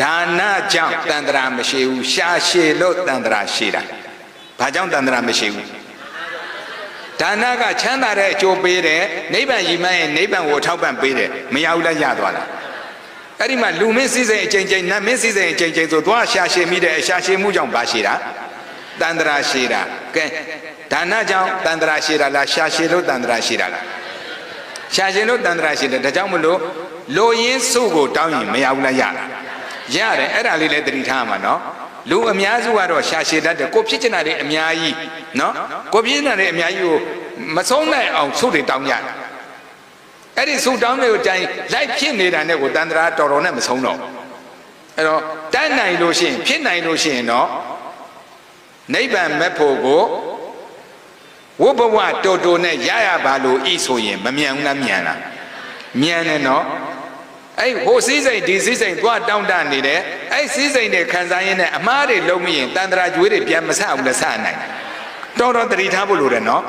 ဒါနကြောင့်တန်ត្រာမရှိဘူးရှာရှည်လို့တန်ត្រာရှိတာဘာကြောင့်တန်ត្រာမရှိဘူးဒါနကချမ်းသာတဲ့အကျိုးပေးတယ်နိဗ္ဗာန်ရည်မှန်းရင်နိဗ္ဗာန်ကိုထောက်ပံ့ပေးတယ်မရဘူးလားရသွားလားအဲ့ဒီမှာလူမင်းစည်းစိမ်အချိန်ချင်းနတ်မင်းစည်းစိမ်အချိန်ချင်းဆိုသွားရှာရှည်မိတဲ့အရှာရှည်မှုကြောင့်ဘာရှိတာတန်ត្រာရှိတာကဲဒါနကြောင့်တန်ត្រာရှိတာလားရှာရှည်လို့တန်ត្រာရှိတာလားရှာရှည်လို့တန်ត្រာရှိတယ်ဒါကြောင့်မလို့လိုရင်းစုကိုတောင်းရင်မရဘူးလားရတယ်အဲ့ဒါလေးလည်းသတိထားမှာနော်လူအများစုကတော့ရှာရှည်တတ်တယ်ကိုဖြစ်ချင်တာတွေအများကြီးနော်ကိုဖြစ်ချင်တာတွေအများကြီးကိုမဆုံးနိုင်အောင်ဆုတွေတောင်းရတယ်အဲ့ဒီဆုတောင်းတွေကိုတိုင်လိုက်ဖြစ်နေတာနဲ့ကိုတန်ត្រာတော်တော်နဲ့မဆုံးတော့အဲ့တော့တတ်နိုင်လို့ရှိရင်ဖြစ်နိုင်လို့ရှိရင်တော့နိဗ္ဗာန်မဲ့ဖို့ကိုဝိဘဝတော်တော်နဲ့ရပါလို့ဤဆိုရင်မမြန်ဘူးလားမြန်လားမြန်တယ်နော်အဲ့ဟိုစည်းစိမ်ဒီစည်းစိမ်သွားတောင်းတနေတယ်အဲ့စည်းစိမ်တွေခံစားရင်းနဲ့အမားတွေလုံးမရင်တန်ត្រာကျွေးတွေပြန်မဆဘူးလားဆနိုင်တော်တော်တတိထားဖို့လိုတယ်နော်